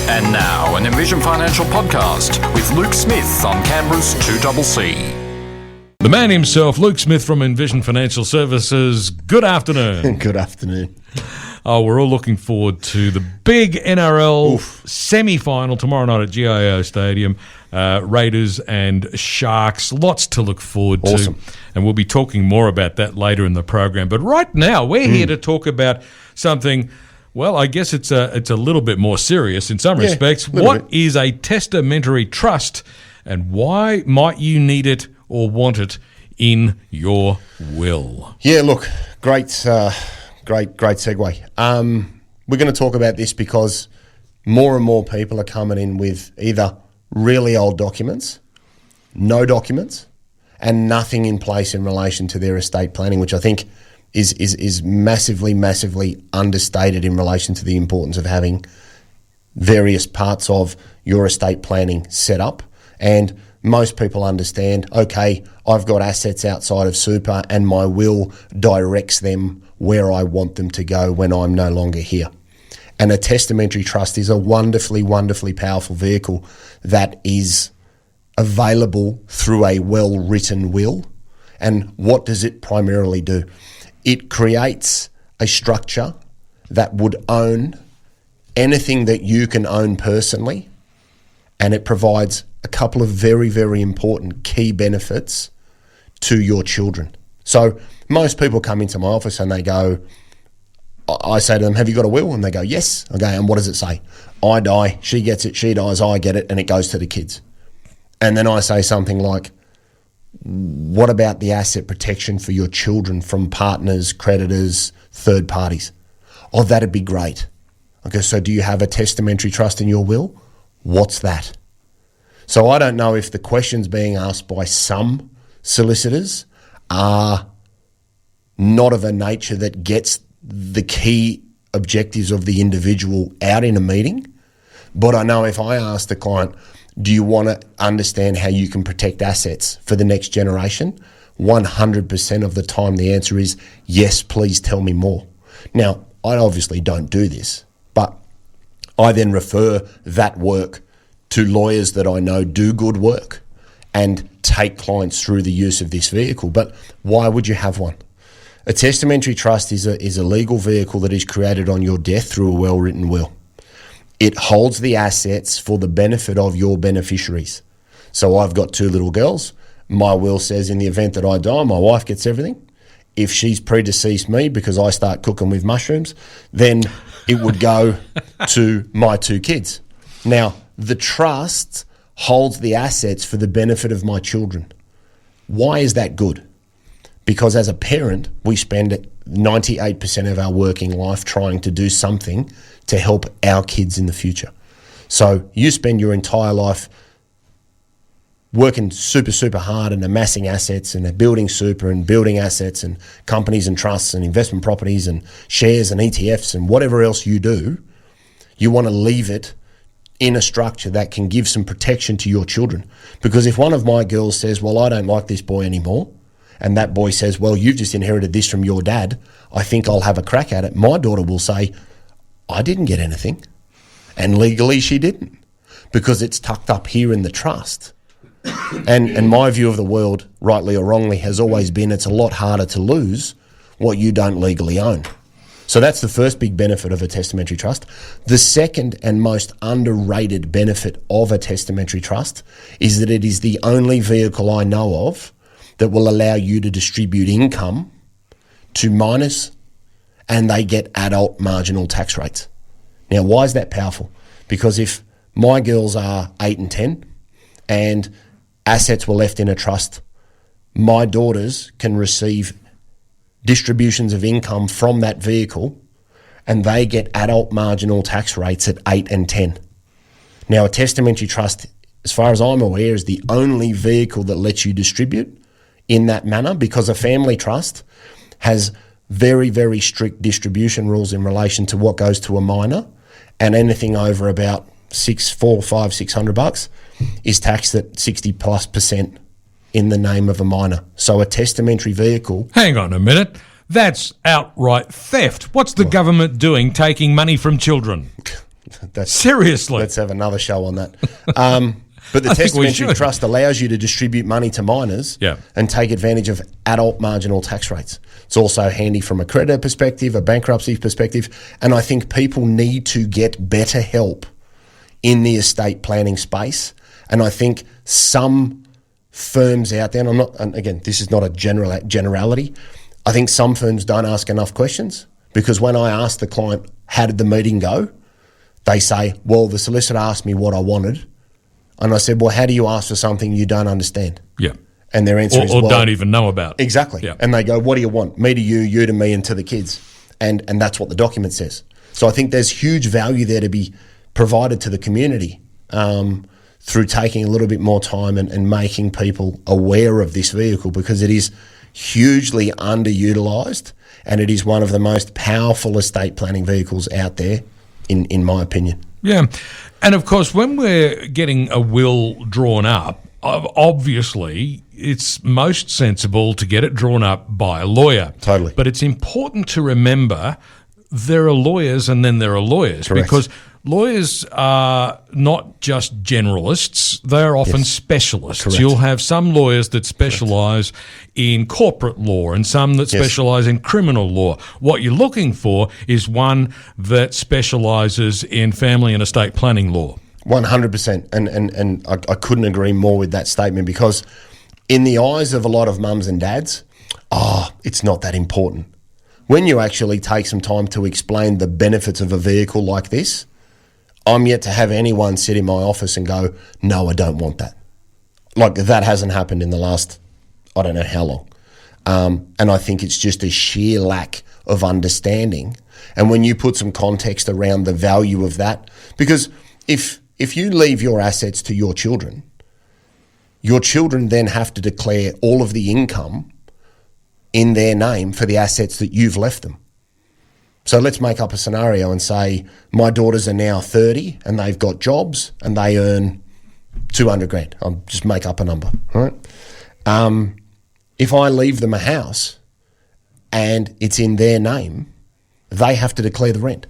And now, an Envision Financial podcast with Luke Smith on Canberra's 2CC. The man himself, Luke Smith from Envision Financial Services. Good afternoon. Good afternoon. Oh, we're all looking forward to the big NRL semi-final tomorrow night at GIO Stadium. Raiders and Sharks. Lots to look forward to. Awesome. And we'll be talking more about that later in the program. But right now, we're here to talk about something. Well, I guess it's a little bit more serious in some respects. What is a testamentary trust, and why might you need it or want it in your will? Yeah, look, great segue. We're going to talk about this because more and more people are coming in with either really old documents, no documents, and nothing in place in relation to their estate planning, which I think is massively understated in relation to the importance of having various parts of your estate planning set up. And most people understand, okay, I've got assets outside of super and my will directs them where I want them to go when I'm no longer here. And a testamentary trust is a wonderfully powerful vehicle that is available through a well-written will. And what does it primarily do? It creates a structure that would own anything that you can own personally, and it provides a couple of very important key benefits to your children. So most people come into my office and they go, I say to them, have you got a will? And they go, yes. Okay, and what does it say? I die, she gets it, she dies, I get it, and it goes to the kids. And then I say something like, what about the asset protection for your children from partners, creditors, third parties? Oh, that'd be great. Okay, so do you have a testamentary trust in your will? What's that? So I don't know if the questions being asked by some solicitors are not of a nature that gets the key objectives of the individual out in a meeting. But I know if I ask the client, do you want to understand how you can protect assets for the next generation? 100% of the time the answer is, yes, please tell me more. Now, I obviously don't do this, but I then refer that work to lawyers that I know do good work and take clients through the use of this vehicle. But why would you have one? A testamentary trust is a legal vehicle that is created on your death through a well-written will. It holds the assets for the benefit of your beneficiaries. So I've got two little girls. My will says in the event that I die, my wife gets everything. If she's predeceased me because I start cooking with mushrooms, then it would go to my two kids. Now, the trust holds the assets for the benefit of my children. Why is that good? Because as a parent, we spend 98% of our working life trying to do something to help our kids in the future. So you spend your entire life working super hard and amassing assets and building super and building assets and companies and trusts and investment properties and shares and ETFs and whatever else you do. You want to leave it in a structure that can give some protection to your children. Because if one of my girls says, well, I don't like this boy anymore, and that boy says, well, you've just inherited this from your dad, I think I'll have a crack at it. My daughter will say, I didn't get anything. And legally she didn't, because it's tucked up here in the trust. And my view of the world, rightly or wrongly, has always been it's a lot harder to lose what you don't legally own. So that's the first big benefit of a testamentary trust. The second and most underrated benefit of a testamentary trust is that it is the only vehicle I know of that will allow you to distribute income to minors, and they get adult marginal tax rates. Now, why is that powerful? Because if my girls are 8 and 10 and assets were left in a trust, my daughters can receive distributions of income from that vehicle, and they get adult marginal tax rates at 8 and 10. Now, a testamentary trust, as far as I'm aware, is the only vehicle that lets you distribute in that manner, because a family trust has very strict distribution rules in relation to what goes to a minor, and anything over about $600 is taxed at 60+% in the name of a minor. So a testamentary vehicle... Hang on a minute. That's outright theft. What's the government doing taking money from children? Seriously. Let's have another show on that. But the Testamentary Trust allows you to distribute money to minors and take advantage of adult marginal tax rates. It's also handy from a creditor perspective, a bankruptcy perspective, and I think people need to get better help in the estate planning space. And I think some firms out there, and again, this is not a generality, I think some firms don't ask enough questions, because when I ask the client, how did the meeting go? They say, well, the solicitor asked me what I wanted. And I said, well, how do you ask for something you don't understand? Yeah. And their answer is, well, don't even know about. Exactly. Yeah. And they go, what do you want? Me to you, you to me, and to the kids. And that's what the document says. So I think there's huge value there to be provided to the community through taking a little bit more time and making people aware of this vehicle, because it is hugely underutilised and it is one of the most powerful estate planning vehicles out there, in my opinion. Yeah. And of course, when we're getting a will drawn up, obviously it's most sensible to get it drawn up by a lawyer. Totally. But it's important to remember there are lawyers and then there are lawyers. Correct. Because lawyers are not just generalists, they're often specialists. Correct. You'll have some lawyers that specialise in corporate law and some that specialise in criminal law. What you're looking for is one that specialises in family and estate planning law. 100%. And I couldn't agree more with that statement, because in the eyes of a lot of mums and dads, it's not that important. When you actually take some time to explain the benefits of a vehicle like this, I'm yet to have anyone sit in my office and go, no, I don't want that. Like, that hasn't happened in the last, I don't know how long. And I think it's just a sheer lack of understanding. And when you put some context around the value of that, because if you leave your assets to your children then have to declare all of the income in their name for the assets that you've left them. So let's make up a scenario and say my daughters are now 30 and they've got jobs and they earn 200 grand. I'll just make up a number, all right? If I leave them a house and it's in their name, they have to declare the rent.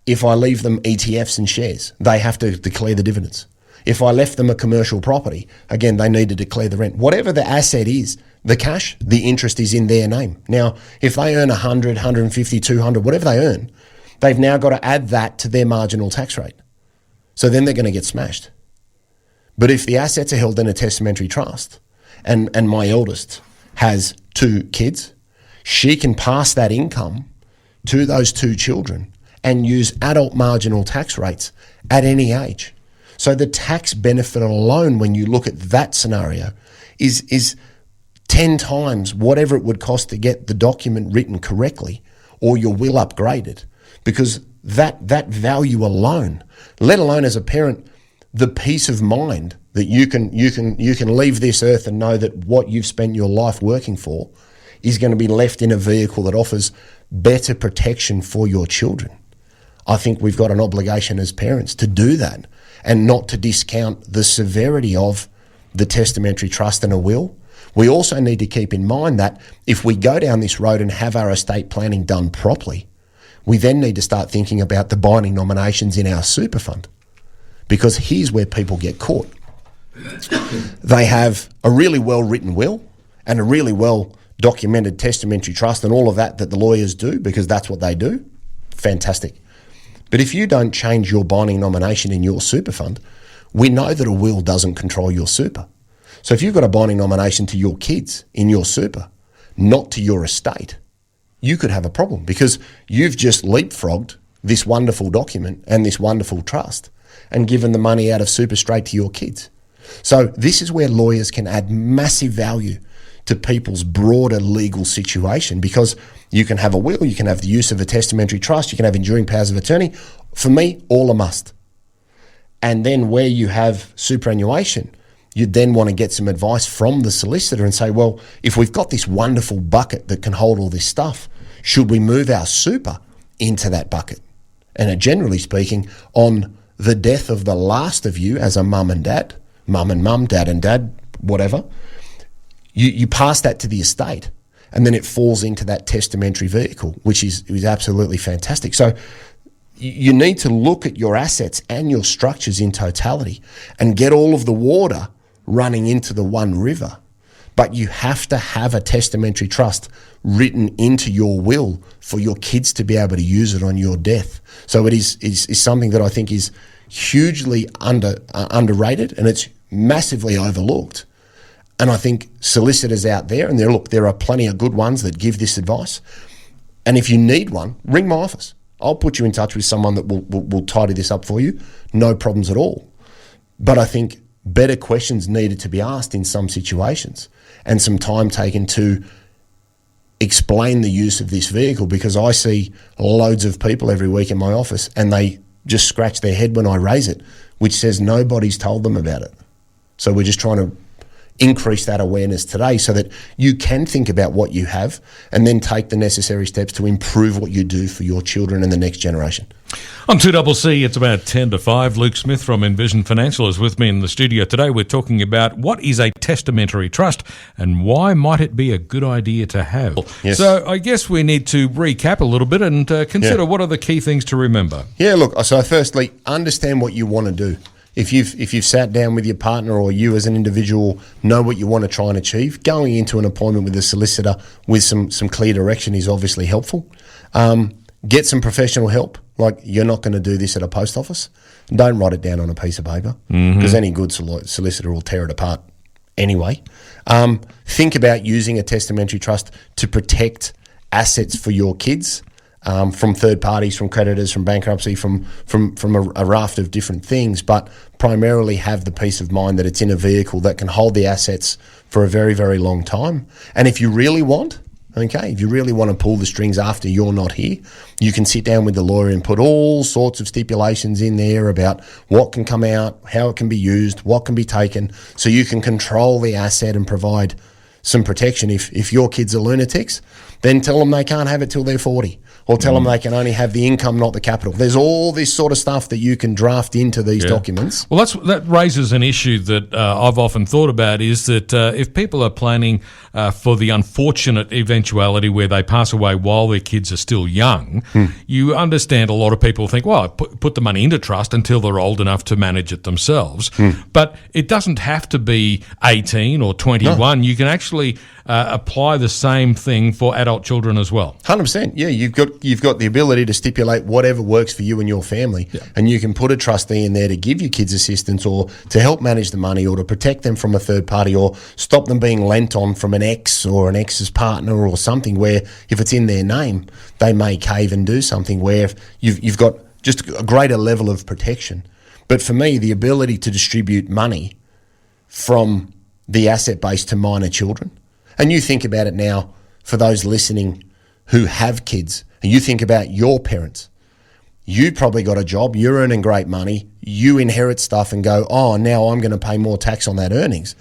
If I leave them ETFs and shares, they have to declare the dividends. If I left them a commercial property, again, they need to declare the rent. Whatever the asset is, the cash, the interest is in their name. Now, if they earn 100, 150, 200, whatever they earn, they've now got to add that to their marginal tax rate. So then they're going to get smashed. But if the assets are held in a testamentary trust, and my eldest has 2 kids, she can pass that income to those 2 children and use adult marginal tax rates at any age. So the tax benefit alone, when you look at that scenario, is 10 times whatever it would cost to get the document written correctly or your will upgraded. Because that value alone, let alone as a parent, the peace of mind that you can leave this earth and know that what you've spent your life working for is going to be left in a vehicle that offers better protection for your children. I think we've got an obligation as parents to do that and not to discount the severity of the testamentary trust and a will. We also need to keep in mind that if we go down this road and have our estate planning done properly, we then need to start thinking about the binding nominations in our super fund. Because here's where people get caught. They have a really well-written will and a really well-documented testamentary trust and all of that the lawyers do, because that's what they do. Fantastic. But if you don't change your binding nomination in your super fund, we know that a will doesn't control your super. So if you've got a binding nomination to your kids in your super, not to your estate, you could have a problem, because you've just leapfrogged this wonderful document and this wonderful trust and given the money out of super straight to your kids. So this is where lawyers can add massive value to people's broader legal situation, because you can have a will, you can have the use of a testamentary trust, you can have enduring powers of attorney. For me, all a must. And then where you have superannuation, you'd then want to get some advice from the solicitor and say, well, if we've got this wonderful bucket that can hold all this stuff, should we move our super into that bucket? And generally speaking, on the death of the last of you as a mum and dad, mum and mum, dad and dad, whatever, you pass that to the estate, and then it falls into that testamentary vehicle, which is absolutely fantastic. So you need to look at your assets and your structures in totality and get all of the water running into the one river. But you have to have a testamentary trust written into your will for your kids to be able to use it on your death. So it is something that I think is hugely underrated, and it's massively overlooked. And I think solicitors out there, and there are plenty of good ones that give this advice. And if you need one, ring my office. I'll put you in touch with someone that will tidy this up for you. No problems at all. But I think better questions needed to be asked in some situations, and some time taken to explain the use of this vehicle, because I see loads of people every week in my office and they just scratch their head when I raise it, which says nobody's told them about it. So we're just trying to increase that awareness today so that you can think about what you have and then take the necessary steps to improve what you do for your children and the next generation. On 2CC, it's about 10 to 5. Luke Smith from Envision Financial is with me in the studio today. We're talking about what is a testamentary trust and why might it be a good idea to have. Yes. So I guess we need to recap a little bit and consider what are the key things to remember. Yeah, look, so firstly, understand what you want to do. If you've sat down with your partner or you as an individual know what you want to try and achieve, going into an appointment with a solicitor with some clear direction is obviously helpful. Get some professional help. Like, you're not going to do this at a post office. Don't write it down on a piece of paper, because any good solicitor will tear it apart anyway. Think about using a testamentary trust to protect assets for your kids. From third parties, from creditors, from bankruptcy, from a raft of different things, but primarily have the peace of mind that it's in a vehicle that can hold the assets for a very, very long time. And if you really want to pull the strings after you're not here, you can sit down with the lawyer and put all sorts of stipulations in there about what can come out, how it can be used, what can be taken, so you can control the asset and provide some protection. If your kids are lunatics, then tell them they can't have it till they're 40, or tell them they can only have the income, not the capital. There's all this sort of stuff that you can draft into these documents. Well, that raises an issue that I've often thought about, is that if people are planning for the unfortunate eventuality where they pass away while their kids are still young, you understand a lot of people think, well, put the money into trust until they're old enough to manage it themselves. But it doesn't have to be 18 or 21. No. You can actually apply the same thing for adult children as well. 100%. Yeah, you've got the ability to stipulate whatever works for you and your family, and you can put a trustee in there to give your kids assistance, or to help manage the money, or to protect them from a third party, or stop them being lent on from an ex or an ex's partner or something, where if it's in their name, they may cave and do something, where you've got just a greater level of protection. But for me, the ability to distribute money from the asset base to minor children, and you think about it now for those listening who have kids, and you think about your parents. You probably got a job, you're earning great money, you inherit stuff and go, oh, now I'm going to pay more tax on that earnings.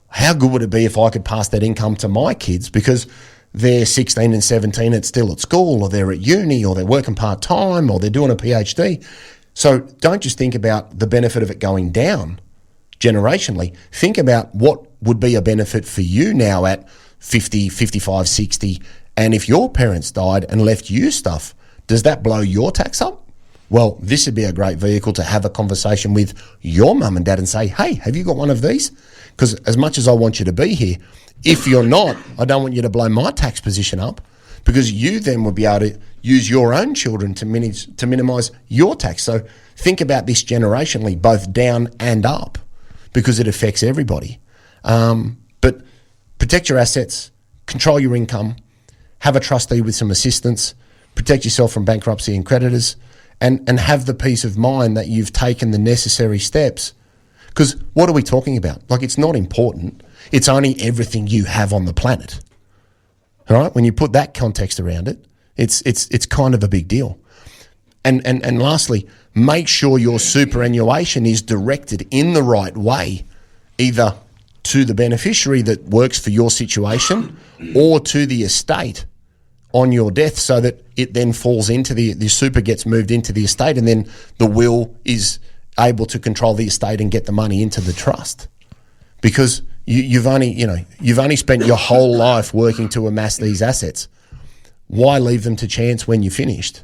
How good would it be if I could pass that income to my kids, because they're 16 and 17 and still at school, or they're at uni, or they're working part-time, or they're doing a PhD. So don't just think about the benefit of it going down generationally. Think about what would be a benefit for you now at 50, 55, 60, and if your parents died and left you stuff, does that blow your tax up? Well, this would be a great vehicle to have a conversation with your mum and dad and say, hey, have you got one of these? Because as much as I want you to be here, if you're not, I don't want you to blow my tax position up, because you then would be able to use your own children to minimise your tax. So think about this generationally, both down and up, because it affects everybody. But protect your assets, control your income, have a trustee with some assistance, protect yourself from bankruptcy and creditors, and have the peace of mind that you've taken the necessary steps. Because what are we talking about? Like, it's not important. It's only everything you have on the planet. All right? When you put that context around it, it's kind of a big deal. And lastly, make sure your superannuation is directed in the right way, either to the beneficiary that works for your situation, or to the estate on your death, so that it then falls into the super gets moved into the estate, and then the will is able to control the estate and get the money into the trust. Because you've only spent your whole life working to amass these assets. Why leave them to chance when you're finished?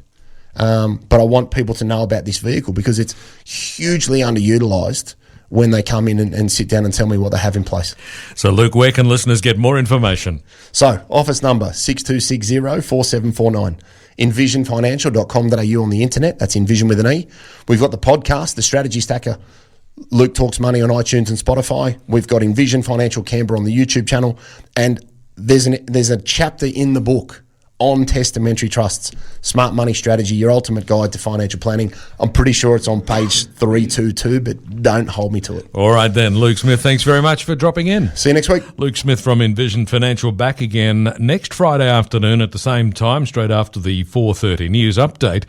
But I want people to know about this vehicle because it's hugely underutilised when they come in and sit down and tell me what they have in place. So, Luke, where can listeners get more information? So, office number 6260-4749. envisionfinancial.com.au on the internet. That's Envision with an E. We've got the podcast, The Strategy Stacker. Luke Talks Money on iTunes and Spotify. We've got Envision Financial Canberra on the YouTube channel. And there's a chapter in the book on testamentary trusts, smart money strategy, your ultimate guide to financial planning. I'm pretty sure it's on page 322, but don't hold me to it. All right then, Luke Smith, thanks very much for dropping in. See you next week. Luke Smith from Envision Financial back again next Friday afternoon at the same time, straight after the 4:30 news update.